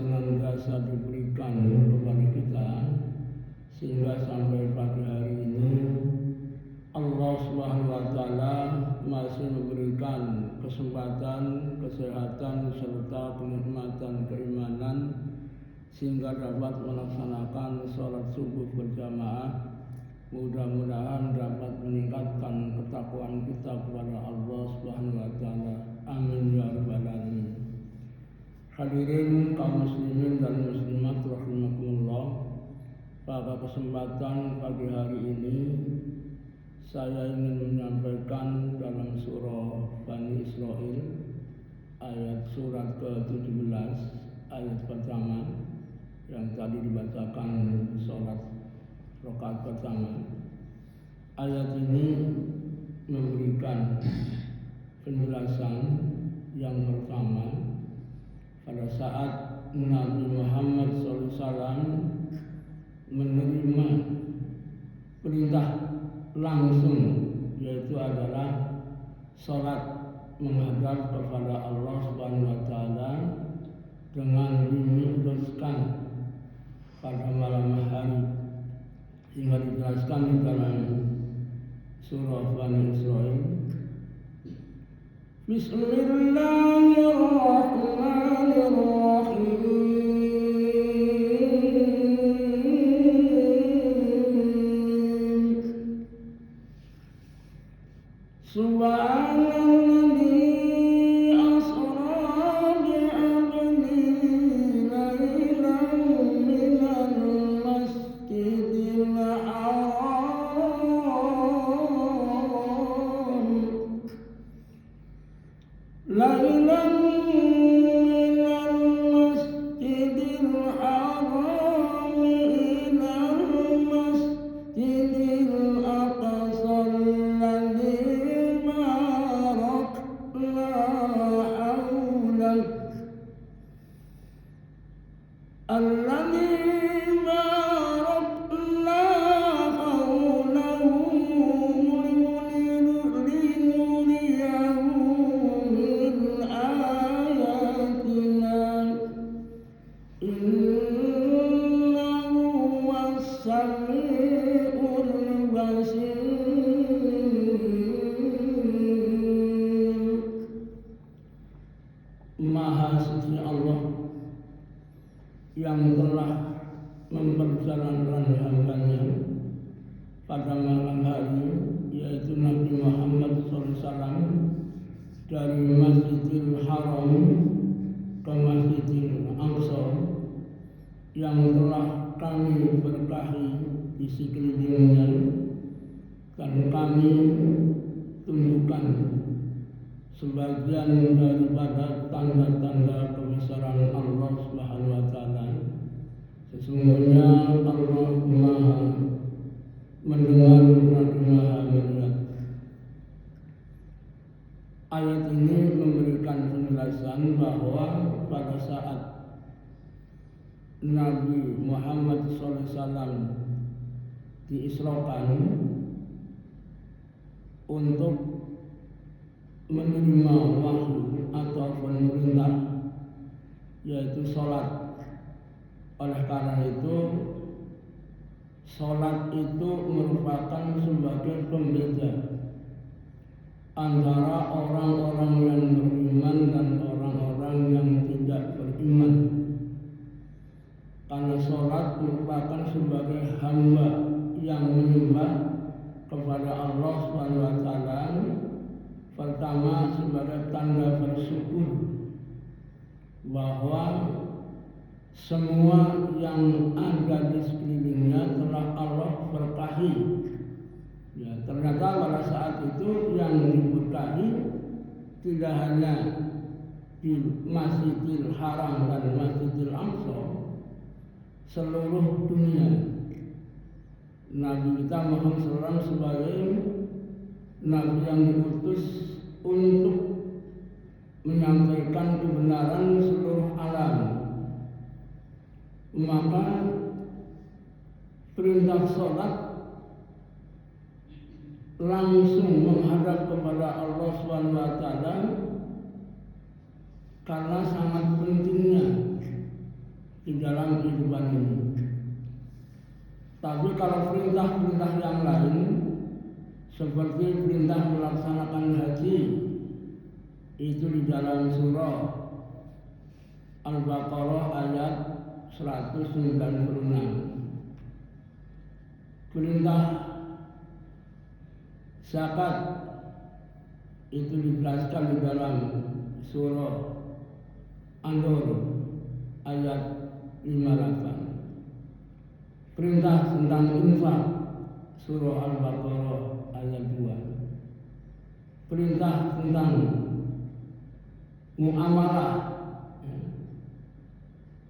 senantiasa diberikan kepada kita sehingga sampai pagi hari ini Allah Subhanahu wa taala masih memberikan kesempatan, kesehatan serta kenikmatan keimanan sehingga dapat melaksanakan sholat subuh berjamaah. Mudah-mudahan dapat meningkatkan ketakwaan kita kepada Allah Subhanahu wa taala. Amin ya rabbal alamin. Hadirin kaum muslimin dan muslimat rahimakumullah. Pada kesempatan pagi hari ini saya ingin menyampaikan dalam surah Bani Israil ayat surat ke-17 ayat pertama yang tadi dibacakan sholat rakaat pertama. Ayat ini memberikan penjelasan yang pertama pada saat Nabi Muhammad SAW menerima perintah langsung, yaitu adalah sholat menghadap kepada Allah Subhanahu wa taala dengan dimi'rajkan pada malam hari, hingga dijelaskan di dalam surah Bani Israil. Bismillahirrahmanirrahim. Subhanalladzi asra bi'abdihi laylan minal masjidil haram laylan minal masjidil haram ilal masjidil aqsa Maha suci Allah yang telah memperjalankan hambanya pada malam hari, yaitu Nabi Muhammad SAW, dari Masjidil Haram ke Masjidil Aqsa yang telah kami berkahi di sekelilingnya dan kami tunjukkan sebagian daripada tanda-tanda kebesaran Allah Subhanahu wa taala. Sesungguhnya Allah Maha mendengar dan Maha melihat. Ayat ini memberikan penjelasan bahwa pada saat Nabi Muhammad SAW diisrakan untuk menerima wahyu atau perintah, yaitu sholat. Oleh karena itu, sholat itu merupakan sebagai pembeda antara orang-orang yang beriman dan orang-orang yang tidak beriman. Karena sholat merupakan sebagai hamba yang menyembah kepada Allah Subhanahu wa taala. Pertama, sebagai tanda bersyukur bahwa semua yang ada di sekelilingnya telah Allah berkahi. Ya, ternyata pada saat itu yang diberkahi tidak hanya di Masjidil Haram dan Masjidil Aqsa, seluruh dunia. Nabi kita Muhammad SAW sebagai Nabi yang diutus untuk menyampaikan kebenaran seluruh alam, maka perintah sholat langsung menghadap kepada Allah Subhanahu wa taala karena sangat pentingnya di dalam kehidupan ini. Tapi kalau perintah-perintah yang lain seperti perintah melaksanakan haji itu di dalam surah Al-Baqarah ayat 196. Perintah zakat itu dijelaskan di dalam surah An-Nur ayat 58. Perintah tentang infak surah Al-Baqarah ayat 2. Perintah tentang muamalah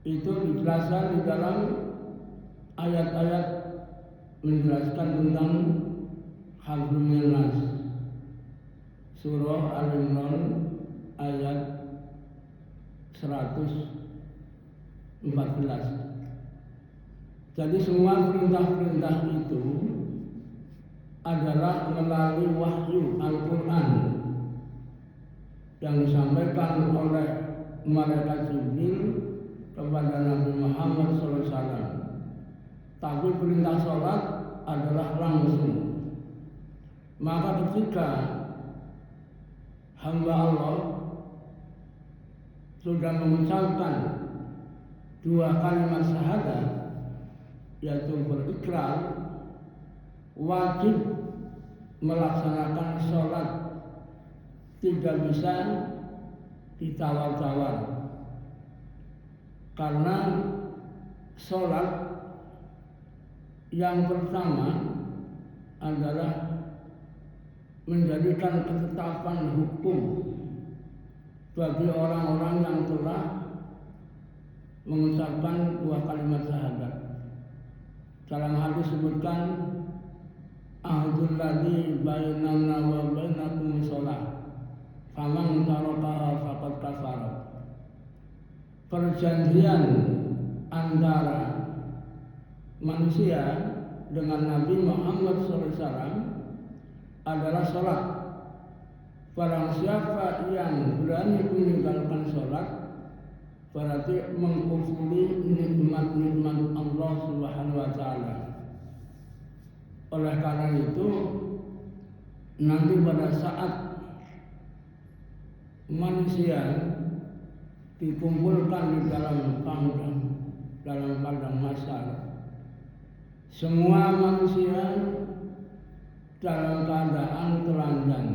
itu dijelaskan di dalam ayat-ayat menjelaskan tentang hablum minas surah Al-Imran ayat 114. Jadi semua perintah-perintah itu adalah melalui wahyu Al-Quran yang disampaikan oleh malaikat Jibril kepada Nabi Muhammad SAW. Tapi perintah sholat adalah langsung. Maka ketika hamba Allah sudah mengucapkan dua kalimat syahadat, yaitu berikrar, wajib melaksanakan sholat, tidak bisa ditawar-tawar. Karena sholat yang pertama adalah menjadikan ketetapan hukum bagi orang-orang yang telah mengucapkan dua kalimat syahadat. Dalam hadis disebutkan ahdul ladzi bainana wa bainakum shalah faman tarakaha faqad kafara. Perjanjian antara manusia dengan Nabi Muhammad SAW adalah sholat. Barang siapa yang berani meninggalkan sholat berarti mengkufuri nikmat-nikmat Allah Subhanahu wa Ta'ala. Oleh karena itu, nanti pada saat manusia dikumpulkan di dalam padang mahsyar, semua manusia dalam keadaan telanjang,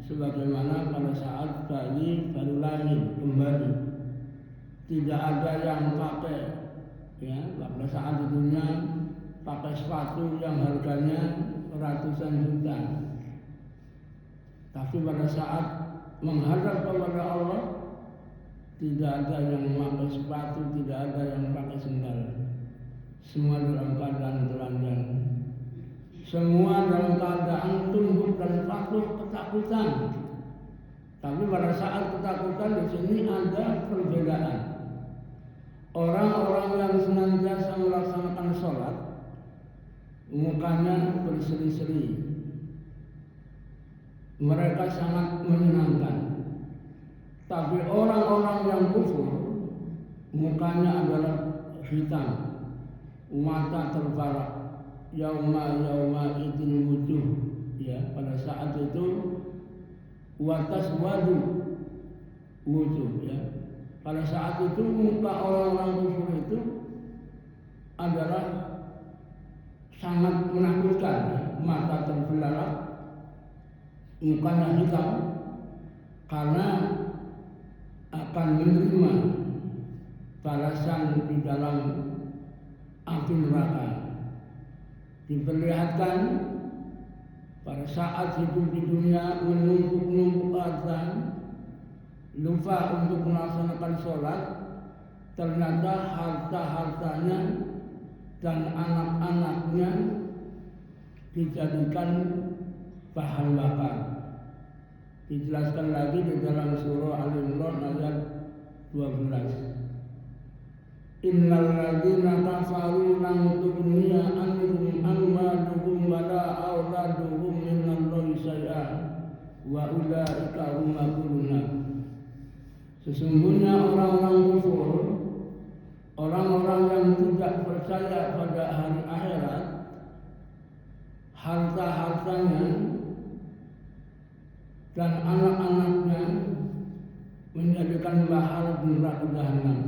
sebagaimana pada saat bayi baru lahir kembali. Tidak ada yang pakai, pada saat di dunia pakai sepatu yang harganya ratusan juta. Tapi pada saat menghadap kepada Allah, tidak ada yang memakai sepatu, tidak ada yang pakai sendal. Semua dalam keadaan telanjang. Semua dalam keadaan tunduk dan patuh ketakutan. Tapi pada saat ketakutan di sini ada perbedaan. Orang-orang yang senantiasa melaksanakan sholat, mukanya berseri-seri. Mereka sangat menyenangkan. Tapi orang-orang yang kufur, mukanya adalah hitam, mata terbarak. Yauma idin wujuh, pada saat itu watas wadu wujuh, pada saat itu muka orang-orang kufur itu adalah sangat menakutkan, mata terbelalak, mukanya hitam, karena akan menerima balasan di dalam api neraka. Diperlihatkan pada saat hidup di dunia menumpuk-numpuk harta, lupa untuk melaksanakan sholat, ternyata harta-hartanya dan anak-anaknya dijadikan bahan bakar. Dijelaskan lagi di dalam surah Al-Imran ayat 12. Innal ladzina kafaru lan tughniya anhum amwaluhum wala auladuhum minallahi syai'an wa ulaika hum al-ghafurun. Sesungguhnya orang-orang kufur, orang-orang yang tidak percaya pada hari akhirat, harta-hartanya dan anak-anaknya menjadikan bahan neraka jahanam.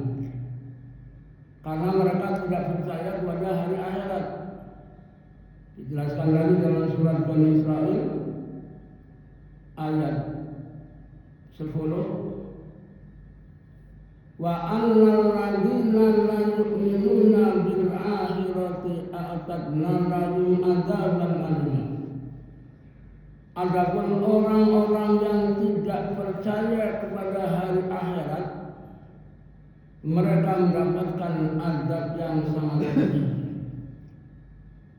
Karena mereka tidak percaya kepada hari akhirat. Dijelaskan lagi dalam surat Bani Israil ayat 10. Wa annal ladzina la yu'minuna bil akhirati a'tadna lahum adzaban alim. Adapun orang-orang yang tidak percaya kepada hari akhirat, mereka mendapatkan azab yang sangat pedih.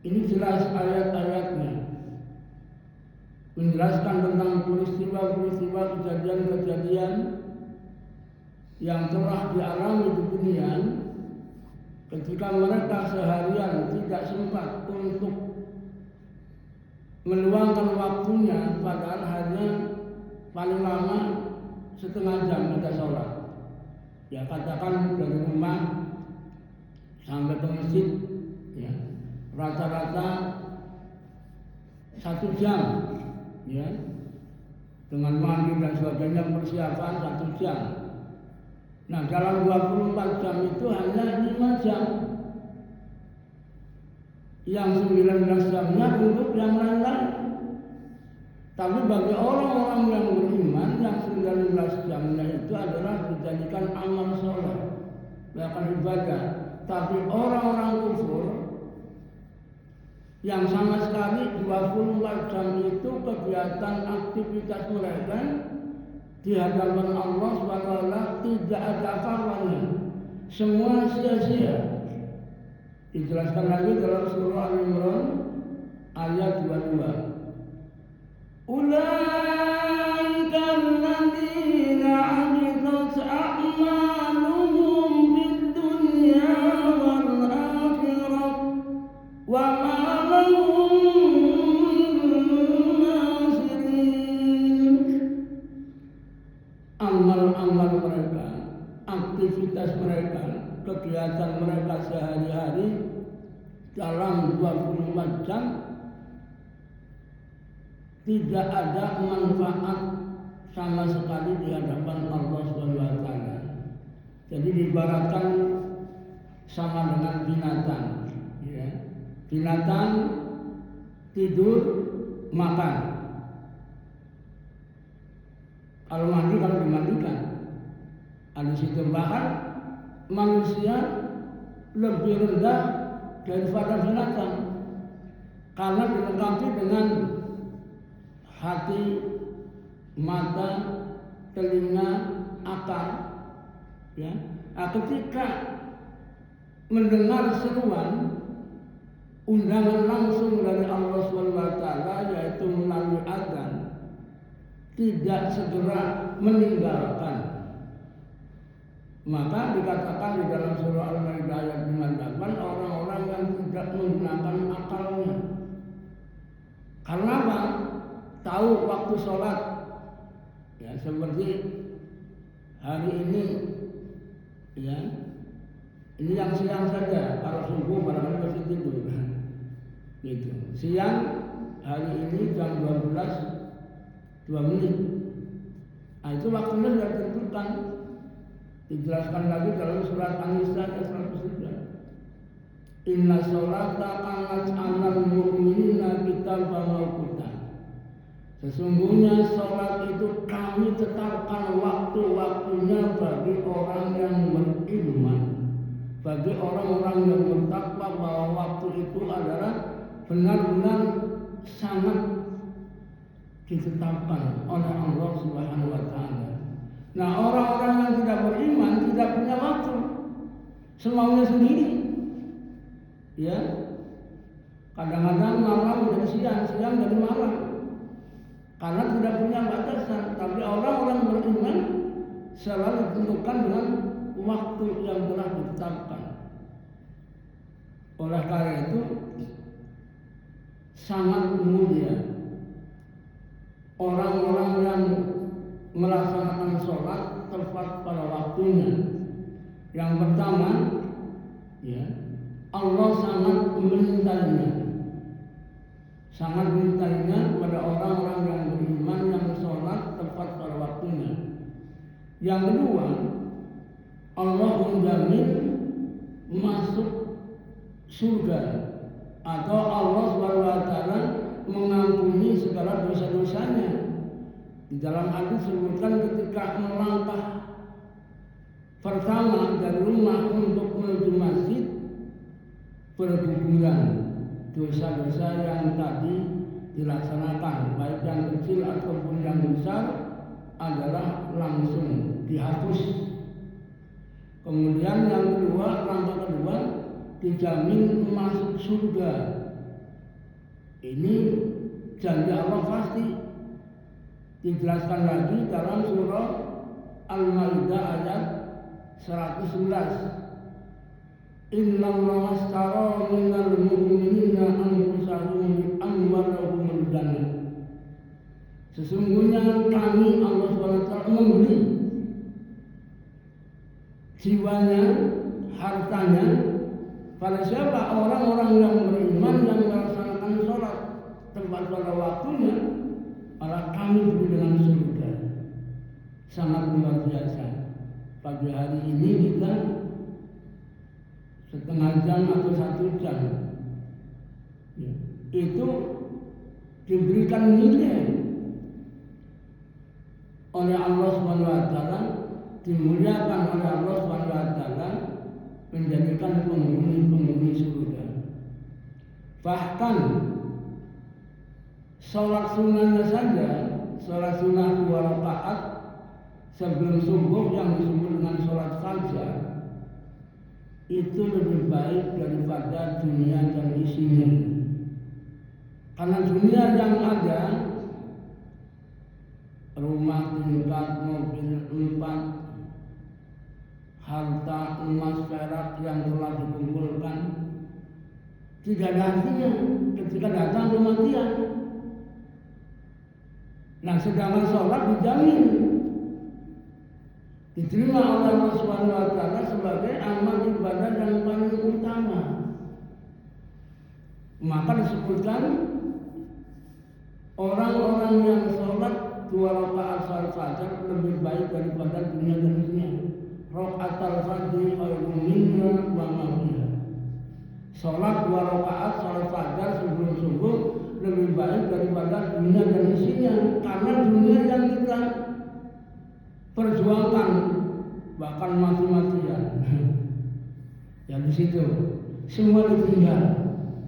Ini jelas ayat-ayatnya menjelaskan tentang peristiwa-peristiwa kejadian-kejadian yang telah dialami di dunia ketika mereka seharian tidak sempat untuk meluangkan waktunya, padahal hanya paling lama setengah jam kita sholat. Ya katakan dari rumah sampai ke masjid, ya rata-rata 1 jam, ya dengan mandi dan sebagainya persiapan 1 jam. Nah dalam 24 jam itu hanya 5 jam. Yang 19 jamnya untuk yang lain-lain. Tapi bagi orang-orang yang beriman, yang 19 jamnya itu adalah dijadikan amal sholat, bahkan ibadah. Tapi orang-orang kufur yang sama sekali 24 jam itu kegiatan aktivitas mereka di hadapan Allah SWT tidak ada apa-apanya, semua sia-sia. Dijelaskan lagi dalam surah Al-Imran ayat 22. Ulaika alladziina 'habitat a'maaluhum fid dunya wal akhirah wa ma lahum min nasirin. Amal-amal mereka, aktivitas mereka, kegiatan mereka sehari-hari dalam 24 jam tidak ada manfaat sama sekali di hadapan Allah SWT. Jadi diibaratkan sama dengan binatang, ya. Binatang tidur, makan. Kalau mandi, kalau dimandikan, ada situ bahkan manusia lebih rendah daripada binatang karena dilengkapi dengan hati, mata, telinga, akal, ya. Nah, ketika mendengar seruan undangan langsung dari Allah SWT, yaitu melalui azan, tidak segera meninggalkan, maka dikatakan di dalam surah Al-Maidah ayat 58 orang-orang yang tidak menggunakan akalnya. Karena apa? Tahu waktu sholat, ya seperti hari ini, ya ini yang siang saja, kalau subuh barangkali masih tidur, gitu. Siang hari ini jam 12:02. Nah itu waktunya sudah ditentukan. Dijelaskan lagi dalam surat An-Nisa ayat 109. Inna sholata kanat 'alal mu'minina kitaban mawquta. Sesungguhnya sholat itu kami tetapkan waktu-waktunya bagi orang yang beriman, bagi orang-orang yang bertakwa, bahwa waktu itu adalah benar-benar sangat ditetapkan oleh Allah Subhanahu wa Ta'ala. Nah, orang-orang yang tidak beriman tidak punya waktu, semaunya sendiri, ya. Kadang-kadang malam menjadi siang, siang jadi malam, karena tidak punya batasan. Tapi orang-orang beriman selalu ditentukan dengan waktu yang telah ditetapkan. Oleh karena itu sangat mulia orang-orang yang melaksanakan sholat tepat pada waktunya. Yang pertama, Allah sangat mencintainya, sangat mencintainya pada orang-orang yang beriman yang sholat tepat pada waktunya. Yang kedua, Allah menjamin masuk surga, atau Allah SWT mengampuni segala dosa-dosanya. Di dalam hadis disebutkan ketika melangkah pertama dari rumah untuk menuju masjid, berguguran dosa-dosa yang tadi dilaksanakan, baik yang kecil ataupun yang besar, adalah langsung dihapus. Kemudian yang kedua, langkah kedua, dijamin masuk surga. Ini janji Allah pasti. Dijelaskan lagi dalam surah Al-Maidah ayat 111. Innallaha ashtara minal mu'minina anfusahum bi amwalihim jannah. Sesungguhnya kami Allah SWT membeli jiwanya, hartanya pada siapa? Orang-orang yang beriman yang melaksanakan sholat tepat pada waktunya, malah kami beri dengan surga. Sangat luar biasa. Pagi hari ini kita setengah jam atau 1 jam itu diberikan nilai oleh Allah SWT, dimuliakan oleh Allah SWT, menjadikan penghuni surga. Bahkan sholat sunnahnya saja, sholat sunnah 2 rakaat sebelum subuh yang disebut dengan sholat fajar, itu lebih baik daripada dunia dan isinya. Karena dunia yang ada, rumah tingkat, mobil 4, harta emas perak yang telah dikumpulkan, tidak ada artinya ketika datang kematian. Nah, sedangkan sholat dijamin diterima oleh Allah SWT sebagai amal ibadah yang paling utama. Maka disebutkan orang-orang yang sholat 2 rakaat sholat fajar lebih baik daripada dunia dan dunia. Rakaatul fajri khairun minha wa ma fiha. Sholat 2 rakaat sholat fajar sebelum subuh lebih baik daripada dunia dan isinya. Karena dunia yang kita perjuangkan bahkan mati-matian, ya di situ semua ditinggal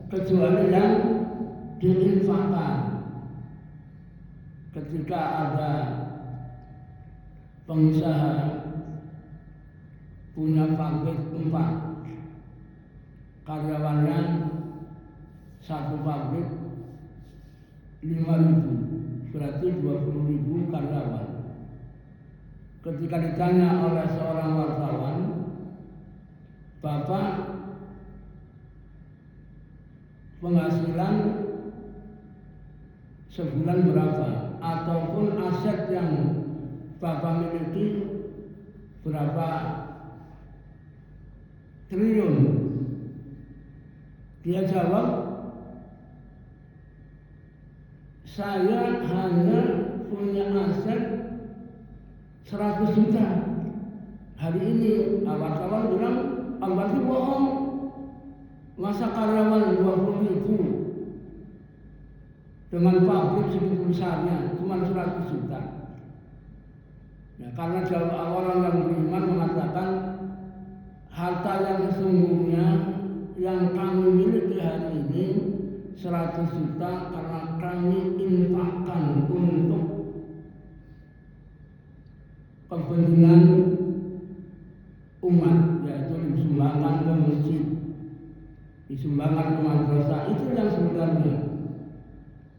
kecuali yang diinfakkan. Ketika ada pengusaha punya pabrik 4, karyawannya 1 pabrik 5.000, berarti 20.000 karyawan. Ketika ditanya oleh seorang wartawan, Bapak penghasilan sebulan berapa, ataupun aset yang Bapak miliki berapa triliun? Dia jawab, saya hanya punya aset 100 juta. Hari ini wartawan bilang, Allah itu bohong. Masa karyawan 20.000 dengan pabrik segitu besarnya cuma 100 juta. Ya, karena orang yang beriman mengatakan harta yang sesungguhnya yang kami miliki hari ini 100 juta karena kami infakkan untuk kepentingan umat, yaitu disumbangkan ke masjid, disumbangkan ke madrasah. Itu yang sebenarnya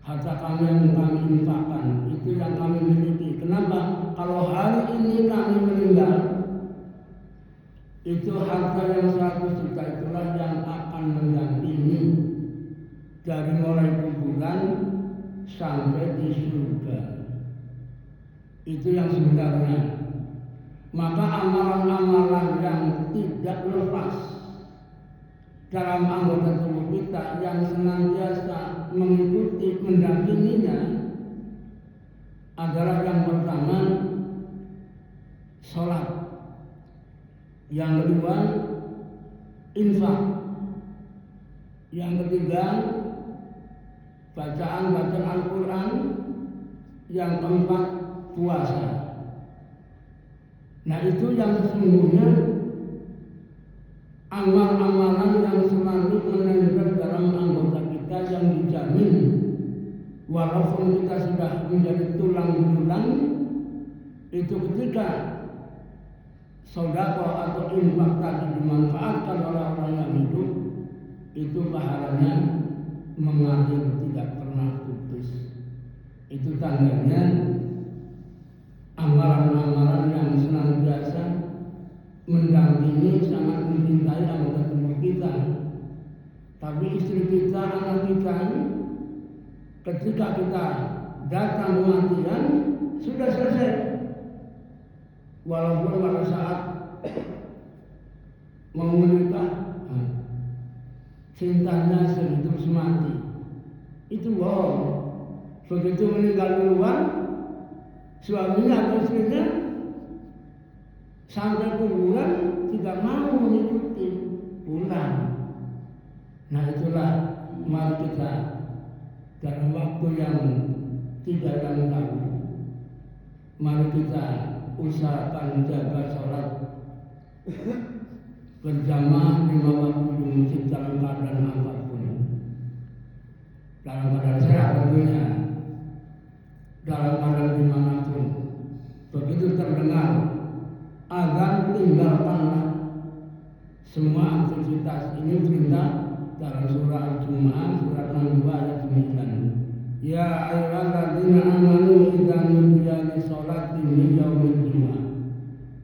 harta kami yang kami infakkan, itu yang kami miliki. Kenapa? Kalau hari ini kami meninggal, itu harta yang 100 juta itulah yang akan mendampingi dari mulai kuburan sampai di surga. Itu yang sebenarnya. Maka amalan-amalan yang tidak lepas dalam anggota tubuh kita yang senantiasa mengikuti, mendampinginya adalah yang pertama sholat, yang kedua infak, yang ketiga bacaan Al-Quran, yang keempat puasa. Nah, itu yang sesungguhnya amal-amalan yang selalu menempel dalam anggota kita yang dijamin walaupun kita sudah menjadi tulang belulang, itu ketika sedekah atau infak tadi dimanfaatkan oleh orang yang hidup, itu pahalanya mengalir tidak pernah putus. Itu tandanya amalan-amalan yang senantiasa mendampingi, sangat mencintai anggota tubuh kita. Tapi istri kita, anak kita, ketika kita datang kematian sudah selesai. Walaupun pada saat mau menikah, cintanya sehidup semati, itu bohong. Begitu meninggal duluan, suaminya atau istrinya sampai kuburan tidak mau mengikuti pulang. Nah, itulah mari kita dalam waktu yang tidak yang tahu, mari kita usahakan jaga sholat berjamaah 5 waktu di masjid dalam keadaan apapun, dalam keadaan sehat tentunya, dalam keadaan dimanapun. Begitu terdengar azan, tinggalkanlah semua aktivitas. Ini perintah dalam surah Al-Jumu'ah surat 62 ayat 9. Ya ayyuhalladzina amanu idza nudiya lis-sholati min yaumil jumu'ah.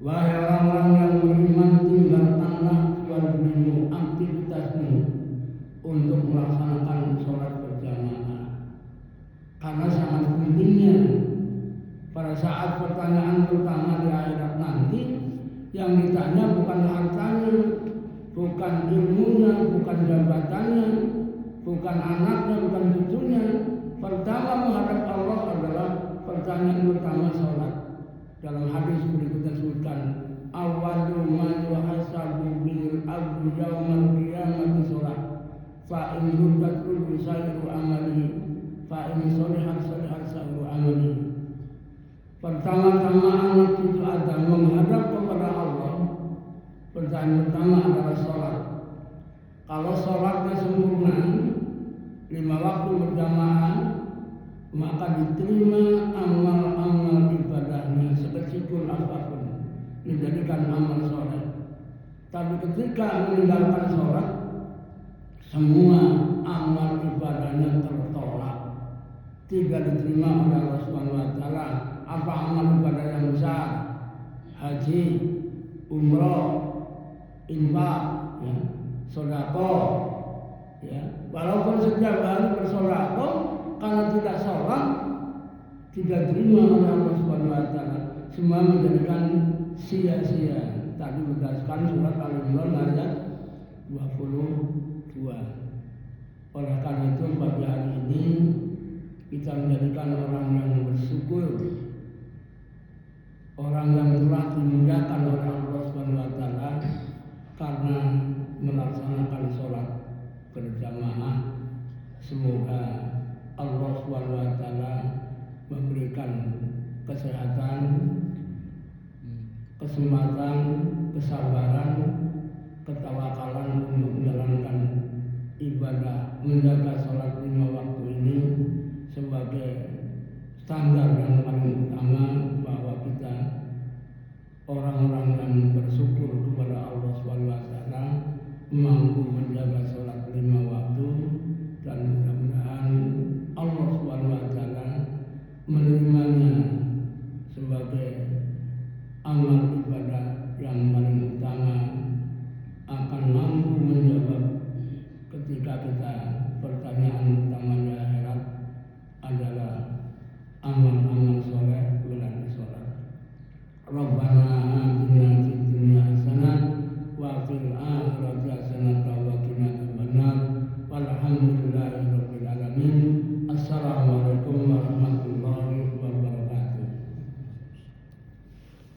Wahai orang-orang yang beriman, tinggalkanlah jual belimu, aktivitasmu untuk melaksanakan sholat berjamaah. Karena sangat pentingnya pada saat pertanyaan pertama di akhirat nanti, yang ditanya bukan hartanya, bukan ilmunya, bukan jabatannya, bukan anaknya, bukan cucunya. Pertama menghadap Allah adalah pertanyaan pertama sholat. Dalam hadis berikutnya disebutkan, awwalu ma yuhasabu bil abdu yaumal qiyamati sholat. Fa in ruddat kullu sayru amali, fa in sholihat sholihat sayru amali. Pertama-tama anak cucu Adam menghadap kepada Allah, pertanyaan pertama adalah sholat. Kalau sholatnya sempurna, 5 waktu berjamaah, maka diterima amal-amal ibadahnya sekecil apapun, dijadikan amal soleh. Tapi ketika meninggalkan sholat, semua amal ibadahnya tertolak, tidak diterima oleh Allah Subhanahu wa Ta'ala. Apa amal ibadah yang besar? Haji, umroh, infak, ya, sedekah, ya. Walaupun setiap hari bersedekah, karena tidak sholat, tidak terima oleh Allah Subhanahu wa Ta'ala. Semua menjadikan sia-sia. Tadi berdasarkan surat Al-Imran ayat 22. Oleh karena itu pagi hari ini kita menjadikan orang yang bersyukur, orang yang telah dimuliakan oleh Allah Subhanahu wa Ta'ala karena melaksanakan sholat berjamaah. Semoga Allah Subhanahu wa Ta'ala memberikan kesehatan, kesempatan, kesabaran, ketawakalan untuk menjalankan ibadah, menjaga sholat 5 waktu ini sebagai standar yang paling utama, bahwa kita orang-orang yang bersyukur kepada Allah Subhanahu wa Ta'ala mampu menjaga sholat 5 waktu, dan mudah-mudahan Allah Subhanahu wa Ta'ala menerimanya sebagai amal ibadah yang paling utama, akan mampu menjawab ketika kita pertanyaan utama di akhirat adalah amal-amal soleh melalui sholat. Rabbana atina fid dunya hasanah wa fil akhirati hasanah wa qina Assalamualaikum